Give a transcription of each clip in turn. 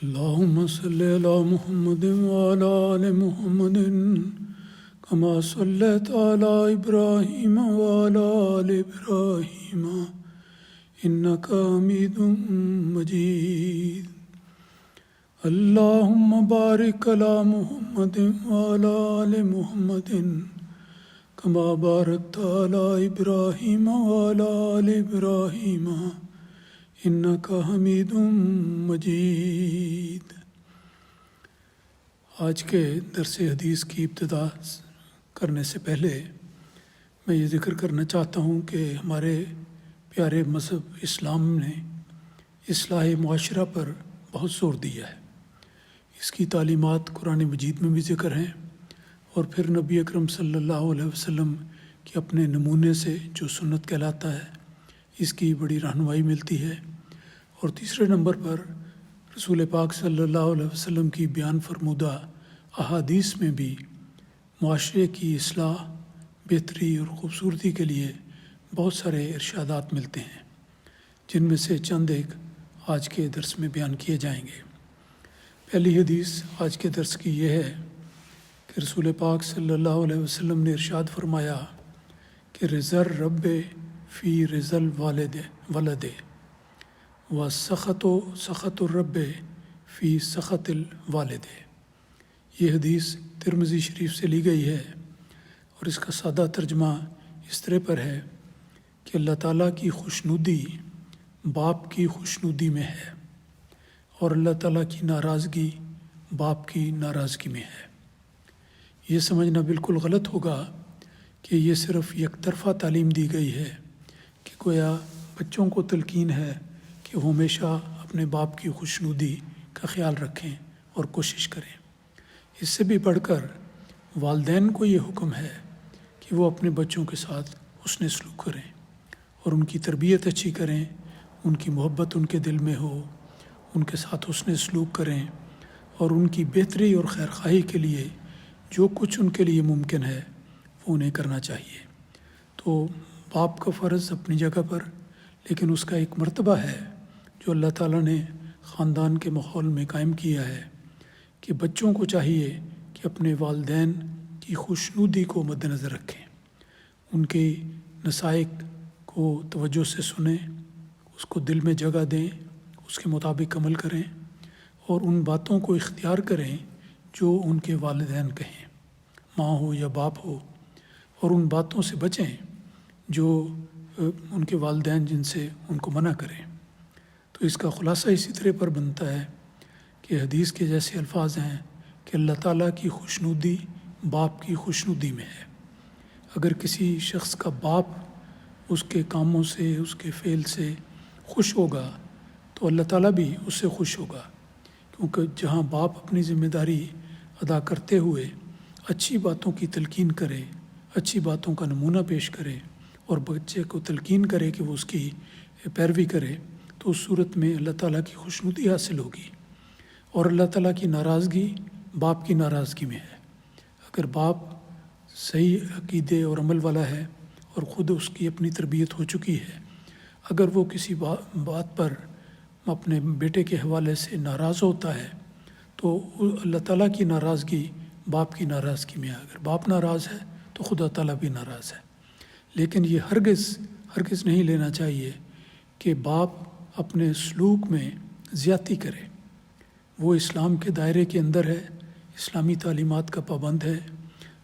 اللهم صل على محمد وعلى آل محمد كما صليت على إبراهيم وعلى آل إبراهيم إنك حميد مجيد. اللهم بارك على محمد وعلى آل محمد كما باركت على إبراهيم وعلى آل إبراهيم إنك حميد مجيد. آج کے درس حدیث کی ابتدا کرنے سے پہلے میں یہ ذکر کرنا چاہتا ہوں کہ ہمارے پیارے مذہب اسلام نے اصلاح معاشرہ پر بہت زور دیا ہے. اس کی تعلیمات قرآن مجید میں بھی ذکر ہیں، اور پھر نبی اکرم صلی اللہ علیہ وسلم کے اپنے نمونے سے جو سنت کہلاتا ہے اس کی بڑی رہنمائی ملتی ہے. اور تیسرے نمبر پر رسول پاک صلی اللہ علیہ وسلم کی بیان فرمودہ احادیث میں بھی معاشرے کی اصلاح، بہتری اور خوبصورتی کے لیے بہت سارے ارشادات ملتے ہیں، جن میں سے چند ایک آج کے درس میں بیان کیے جائیں گے. پہلی حدیث آج کے درس کی یہ ہے کہ رسول پاک صلی اللہ علیہ وسلم نے ارشاد فرمایا کہ رضا رب فی رضا الولد و سخط الرب فی سخط الوالد. یہ حدیث ترمذی شریف سے لی گئی ہے، اور اس کا سادہ ترجمہ اس طرح پر ہے کہ اللہ تعالیٰ کی خوشنودی باپ کی خوشنودی میں ہے، اور اللہ تعالیٰ کی ناراضگی باپ کی ناراضگی میں ہے. یہ سمجھنا بالکل غلط ہوگا کہ یہ صرف یک طرفہ تعلیم دی گئی ہے، کہ گویا بچوں کو تلقین ہے کہ وہ ہمیشہ اپنے باپ کی خوشنودی کا خیال رکھیں اور کوشش کریں. اس سے بھی بڑھ کر والدین کو یہ حکم ہے کہ وہ اپنے بچوں کے ساتھ حسن سلوک کریں اور ان کی تربیت اچھی کریں، ان کی محبت ان کے دل میں ہو، ان کے ساتھ حسن سلوک کریں، اور ان کی بہتری اور خیرخواہی کے لیے جو کچھ ان کے لیے ممکن ہے وہ انہیں کرنا چاہیے. تو باپ کا فرض اپنی جگہ پر، لیکن اس کا ایک مرتبہ ہے جو اللہ تعالیٰ نے خاندان کے ماحول میں قائم کیا ہے، کہ بچوں کو چاہیے کہ اپنے والدین کی خوشنودی کو مد نظر رکھیں، ان کے نصائح کو توجہ سے سنیں، اس کو دل میں جگہ دیں، اس کے مطابق عمل کریں، اور ان باتوں کو اختیار کریں جو ان کے والدین کہیں، ماں ہو یا باپ ہو، اور ان باتوں سے بچیں جو ان کے والدین جن سے ان کو منع کریں. تو اس کا خلاصہ اسی طرح پر بنتا ہے کہ حدیث کے جیسے الفاظ ہیں کہ اللہ تعالیٰ کی خوشنودی باپ کی خوشنودی میں ہے. اگر کسی شخص کا باپ اس کے کاموں سے، اس کے فعل سے خوش ہوگا تو اللہ تعالیٰ بھی اس سے خوش ہوگا، کیونکہ جہاں باپ اپنی ذمہ داری ادا کرتے ہوئے اچھی باتوں کی تلقین کرے، اچھی باتوں کا نمونہ پیش کرے، اور بچے کو تلقین کرے کہ وہ اس کی پیروی کرے، تو اس صورت میں اللہ تعالیٰ کی خوشنودی حاصل ہوگی. اور اللہ تعالیٰ کی ناراضگی باپ کی ناراضگی میں ہے. اگر باپ صحیح عقیدے اور عمل والا ہے اور خود اس کی اپنی تربیت ہو چکی ہے، اگر وہ کسی بات پر اپنے بیٹے کے حوالے سے ناراض ہوتا ہے تو اللہ تعالیٰ کی ناراضگی باپ کی ناراضگی میں ہے. اگر باپ ناراض ہے تو خدا تعالیٰ بھی ناراض ہے. لیکن یہ ہرگز نہیں لینا چاہیے کہ باپ اپنے سلوک میں زیادتی کرے. وہ اسلام کے دائرے کے اندر ہے، اسلامی تعلیمات کا پابند ہے.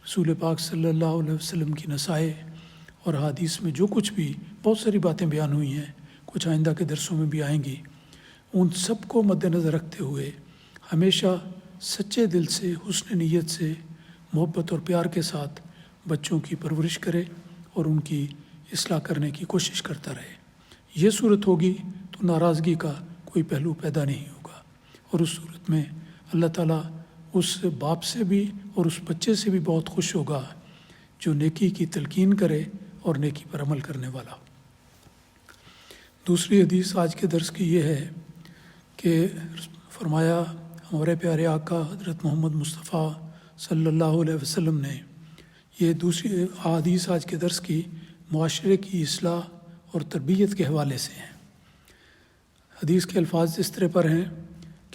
رسول پاک صلی اللہ علیہ وسلم کی نصائح اور حدیث میں جو کچھ بھی بہت ساری باتیں بیان ہوئی ہیں، کچھ آئندہ کے درسوں میں بھی آئیں گی، ان سب کو مد نظر رکھتے ہوئے ہمیشہ سچے دل سے، حسن نیت سے، محبت اور پیار کے ساتھ بچوں کی پرورش کرے اور ان کی اصلاح کرنے کی کوشش کرتا رہے. یہ صورت ہوگی تو ناراضگی کا کوئی پہلو پیدا نہیں ہوگا، اور اس صورت میں اللہ تعالیٰ اس باپ سے بھی اور اس بچے سے بھی بہت خوش ہوگا جو نیکی کی تلقین کرے اور نیکی پر عمل کرنے والا. دوسری حدیث آج کے درس کی یہ ہے کہ فرمایا ہمارے پیارے آقا حضرت محمد مصطفیٰ صلی اللہ علیہ وسلم نے، یہ دوسری حدیث آج کے درس کی معاشرے کی اصلاح اور تربیت کے حوالے سے ہیں. حدیث کے الفاظ اس طرح پر ہیں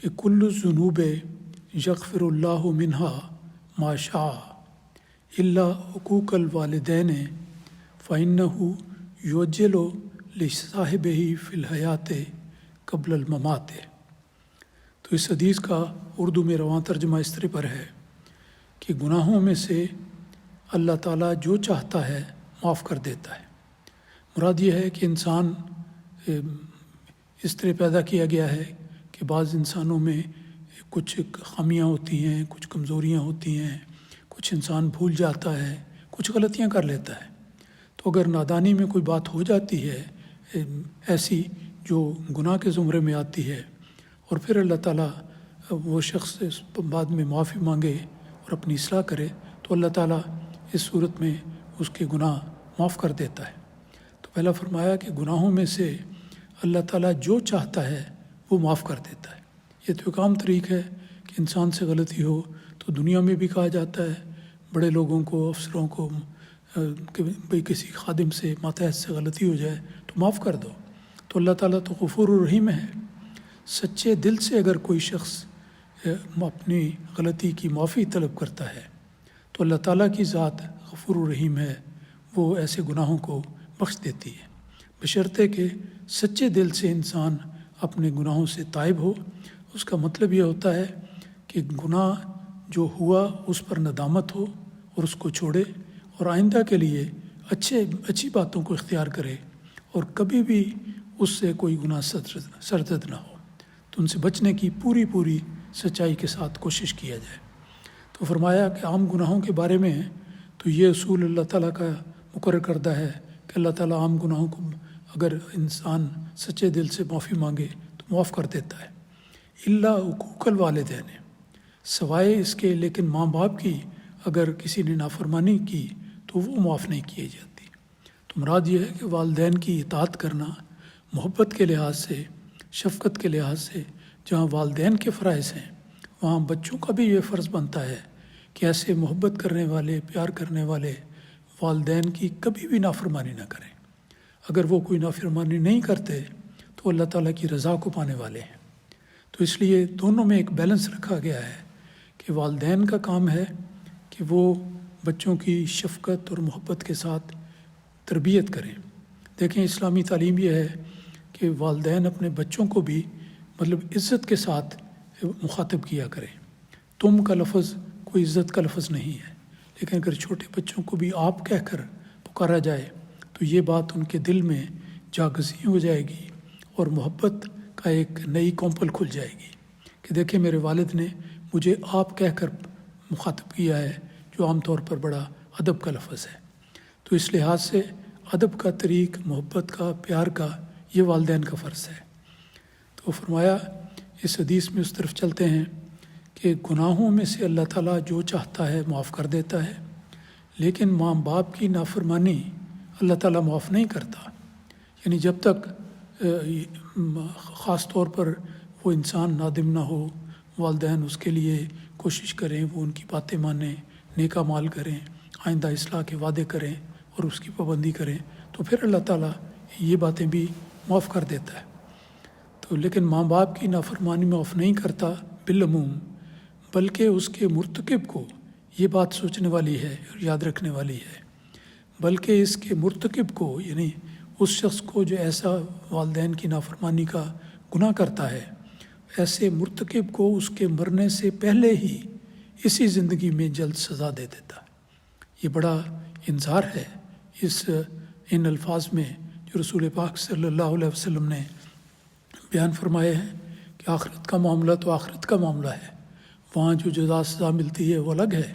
کہ کل الذنوب یغفر اللہ منہا ما شاء الا حقوق الوالدین فإنہ یعجل لصاحبہ فی الحیات قبل الممات۔ تو اس حدیث کا اردو میں رواں ترجمہ اس طرح پر ہے کہ گناہوں میں سے اللہ تعالیٰ جو چاہتا ہے معاف کر دیتا ہے۔ مراد یہ ہے کہ انسان اس طرح پیدا کیا گیا ہے کہ بعض انسانوں میں کچھ خامیاں ہوتی ہیں، کچھ کمزوریاں ہوتی ہیں، کچھ انسان بھول جاتا ہے، کچھ غلطیاں کر لیتا ہے۔ تو اگر نادانی میں کوئی بات ہو جاتی ہے ایسی جو گناہ کے زمرے میں آتی ہے، اور پھر اللہ تعالیٰ وہ شخص اس بعد میں معافی مانگے اور اپنی اصلاح کرے، تو اللہ تعالیٰ اس صورت میں اس کے گناہ معاف کر دیتا ہے۔ تو پہلا فرمایا کہ گناہوں میں سے اللہ تعالیٰ جو چاہتا ہے وہ معاف کر دیتا ہے۔ یہ تو ایک عام طریق ہے کہ انسان سے غلطی ہو تو دنیا میں بھی کہا جاتا ہے بڑے لوگوں کو، افسروں کو، کہ بھئی کسی خادم سے ماتحت سے غلطی ہو جائے تو معاف کر دو۔ تو اللہ تعالیٰ تو غفور الرحیم ہے۔ سچے دل سے اگر کوئی شخص اپنی غلطی کی معافی طلب کرتا ہے تو اللہ تعالیٰ کی ذات غفور الرحیم ہے، وہ ایسے گناہوں کو بخش دیتی ہے، بشرطے کہ سچے دل سے انسان اپنے گناہوں سے تائب ہو۔ اس کا مطلب یہ ہوتا ہے کہ گناہ جو ہوا اس پر ندامت ہو اور اس کو چھوڑے، اور آئندہ کے لیے اچھی باتوں کو اختیار کرے، اور کبھی بھی اس سے کوئی گناہ سرزد نہ ہو، تو ان سے بچنے کی پوری سچائی کے ساتھ کوشش کیا جائے۔ تو فرمایا کہ عام گناہوں کے بارے میں تو یہ اصول اللہ تعالیٰ کا مقرر کردہ ہے کہ اللہ تعالیٰ عام گناہوں کو اگر انسان سچے دل سے معافی مانگے تو معاف کر دیتا ہے۔ الا حقوق الوالدین، سوائے اس کے لیکن ماں باپ کی اگر کسی نے نافرمانی کی تو وہ معاف نہیں کی جاتی۔ تو مراد یہ ہے کہ والدین کی اطاعت کرنا محبت کے لحاظ سے، شفقت کے لحاظ سے، جہاں والدین کے فرائض ہیں وہاں بچوں کا بھی یہ فرض بنتا ہے کہ ایسے محبت کرنے والے، پیار کرنے والے والدین کی کبھی بھی نافرمانی نہ کریں۔ اگر وہ کوئی نافرمانی نہیں کرتے تو اللہ تعالیٰ کی رضا کو پانے والے ہیں۔ تو اس لیے دونوں میں ایک بیلنس رکھا گیا ہے کہ والدین کا کام ہے کہ وہ بچوں کی شفقت اور محبت کے ساتھ تربیت کریں۔ دیکھیں اسلامی تعلیم یہ ہے کہ والدین اپنے بچوں کو بھی عزت کے ساتھ مخاطب کیا کریں۔ تم کا لفظ کوئی عزت کا لفظ نہیں ہے، لیکن اگر چھوٹے بچوں کو بھی آپ کہہ کر پکارا جائے تو یہ بات ان کے دل میں جاگزیں ہو جائے گی، اور محبت کا ایک نئی کمپل کھل جائے گی کہ دیکھیں میرے والد نے مجھے آپ کہہ کر مخاطب کیا ہے، جو عام طور پر بڑا ادب کا لفظ ہے۔ تو اس لحاظ سے ادب کا طریق، محبت کا، پیار کا، یہ والدین کا فرض ہے۔ تو فرمایا اس حدیث میں اس طرف چلتے ہیں کہ گناہوں میں سے اللہ تعالیٰ جو چاہتا ہے معاف کر دیتا ہے، لیکن ماں باپ کی نافرمانی اللہ تعالیٰ معاف نہیں کرتا۔ یعنی جب تک خاص طور پر وہ انسان نادم نہ ہو، والدین اس کے لیے کوشش کریں، وہ ان کی باتیں مانیں، نیک اعمال کریں، آئندہ اصلاح کے وعدے کریں اور اس کی پابندی کریں، تو پھر اللہ تعالیٰ یہ باتیں بھی معاف کر دیتا ہے۔ تو لیکن ماں باپ کی نافرمانی معاف نہیں کرتا بالعموم، بلکہ اس کے مرتکب کو یہ بات سوچنے والی ہے اور یاد رکھنے والی ہے، بلکہ اس کے مرتکب کو، یعنی اس شخص کو جو ایسا والدین کی نافرمانی کا گناہ کرتا ہے، ایسے مرتکب کو اس کے مرنے سے پہلے ہی اسی زندگی میں جلد سزا دے دیتا ہے۔ یہ بڑا انذار ہے ان الفاظ میں جو رسول پاک صلی اللہ علیہ وسلم نے بیان فرمائے ہیں کہ آخرت کا معاملہ تو آخرت کا معاملہ ہے، وہاں جو جزا سزا ملتی ہے وہ الگ ہے،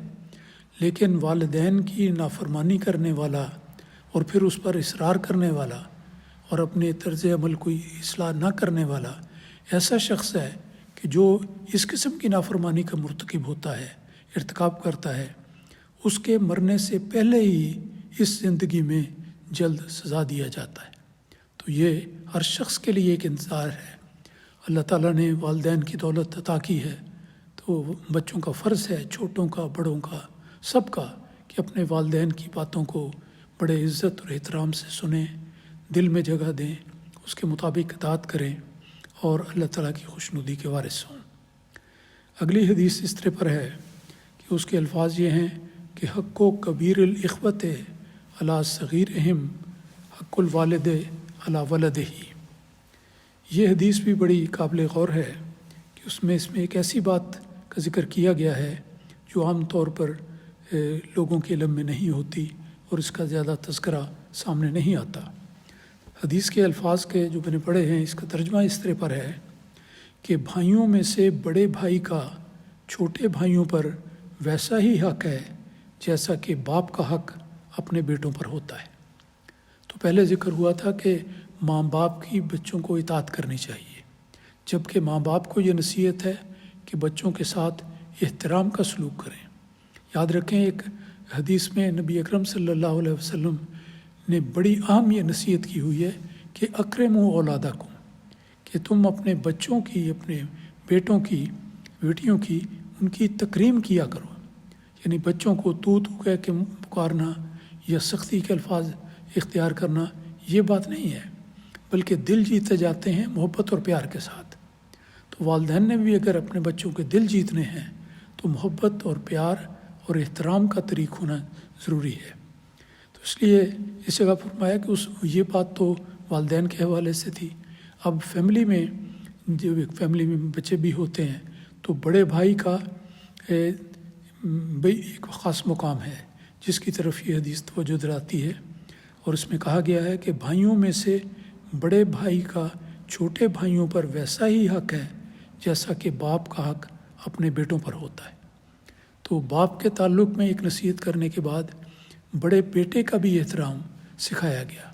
لیکن والدین کی نافرمانی کرنے والا اور پھر اس پر اصرار کرنے والا اور اپنے طرز عمل کوئی اصلاح نہ کرنے والا ایسا شخص ہے کہ جو اس قسم کی نافرمانی کا مرتکب ہوتا ہے، ارتکاب کرتا ہے، اس کے مرنے سے پہلے ہی اس زندگی میں جلد سزا دیا جاتا ہے۔ تو یہ ہر شخص کے لیے ایک انتظار ہے۔ اللہ تعالیٰ نے والدین کی دولت عطا کی ہے، تو بچوں کا فرض ہے، چھوٹوں کا، بڑوں کا، سب کا، کہ اپنے والدین کی باتوں کو بڑے عزت اور احترام سے سنیں، دل میں جگہ دیں، اس کے مطابق اطاعت کریں اور اللہ تعالیٰ کی خوشنودی کے وارث ہوں۔ اگلی حدیث اس طرح پر ہے کہ اس کے الفاظ یہ ہیں کہ حق و کبیر الاخوت علی صغیرہم حق الوالد علی ولدہ۔ یہ حدیث بھی بڑی قابل غور ہے کہ اس میں ایک ایسی بات کا ذکر کیا گیا ہے جو عام طور پر لوگوں کے علم میں نہیں ہوتی اور اس کا زیادہ تذکرہ سامنے نہیں آتا۔ حدیث کے الفاظ کے جو میں نے پڑھے ہیں، اس کا ترجمہ اس طرح پر ہے کہ بھائیوں میں سے بڑے بھائی کا چھوٹے بھائیوں پر ویسا ہی حق ہے جیسا کہ باپ کا حق اپنے بیٹوں پر ہوتا ہے۔ تو پہلے ذکر ہوا تھا کہ ماں باپ کی بچوں کو اطاعت کرنی چاہیے، جبکہ ماں باپ کو یہ نصیحت ہے کہ بچوں کے ساتھ احترام کا سلوک کریں۔ یاد رکھیں، ایک حدیث میں نبی اکرم صلی اللہ علیہ وسلم نے بڑی اہم یہ نصیحت کی ہوئی ہے کہ اکرموا اولادکم، کہ تم اپنے بچوں کی، اپنے بیٹوں کی، بیٹیوں کی، ان کی تکریم کیا کرو۔ یعنی بچوں کو تو کہہ کے پکارنا یا سختی کے الفاظ اختیار کرنا یہ بات نہیں ہے، بلکہ دل جیتے جاتے ہیں محبت اور پیار کے ساتھ۔ تو والدین نے بھی اگر اپنے بچوں کے دل جیتنے ہیں تو محبت اور پیار اور احترام کا طریق ہونا ضروری ہے۔ تو اس لیے اس جگہ فرمایا کہ یہ بات تو والدین کے حوالے سے تھی۔ اب فیملی میں، جو ایک فیملی میں بچے بھی ہوتے ہیں، تو بڑے بھائی کا ایک خاص مقام ہے جس کی طرف یہ حدیث توجہ دلاتی ہے، اور اس میں کہا گیا ہے کہ بھائیوں میں سے بڑے بھائی کا چھوٹے بھائیوں پر ویسا ہی حق ہے جیسا کہ باپ کا حق اپنے بیٹوں پر ہوتا ہے۔ تو باپ کے تعلق میں ایک نصیحت کرنے کے بعد بڑے بیٹے کا بھی احترام سکھایا گیا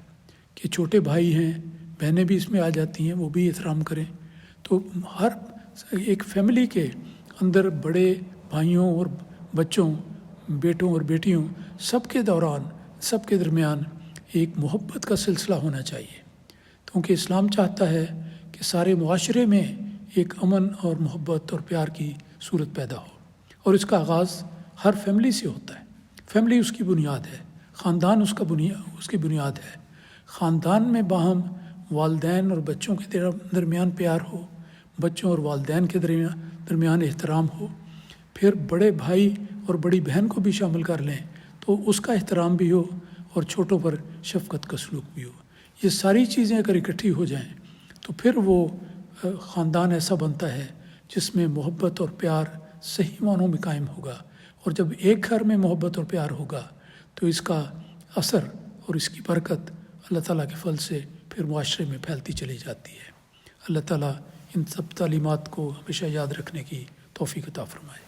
کہ چھوٹے بھائی ہیں، بہنیں بھی اس میں آ جاتی ہیں، وہ بھی احترام کریں۔ تو ہر ایک فیملی کے اندر بڑے بھائیوں اور بچوں، بیٹوں اور بیٹیوں، سب کے دوران، سب کے درمیان ایک محبت کا سلسلہ ہونا چاہیے، کیونکہ اسلام چاہتا ہے کہ سارے معاشرے میں ایک امن اور محبت اور پیار کی صورت پیدا ہو، اور اس کا آغاز ہر فیملی سے ہوتا ہے۔ فیملی اس کی بنیاد ہے، خاندان اس کی بنیاد ہے۔ خاندان میں باہم والدین اور بچوں کے درمیان پیار ہو، بچوں اور والدین کے درمیان احترام ہو، پھر بڑے بھائی اور بڑی بہن کو بھی شامل کر لیں تو اس کا احترام بھی ہو، اور چھوٹوں پر شفقت کا سلوک بھی ہو۔ یہ ساری چیزیں اگر اکٹھی ہو جائیں تو پھر وہ خاندان ایسا بنتا ہے جس میں محبت اور پیار صحیح معنوں میں قائم ہوگا، اور جب ایک گھر میں محبت اور پیار ہوگا تو اس کا اثر اور اس کی برکت اللہ تعالیٰ کے فضل سے پھر معاشرے میں پھیلتی چلی جاتی ہے۔ اللہ تعالیٰ ان سب تعلیمات کو ہمیشہ یاد رکھنے کی توفیق عطا فرمائے۔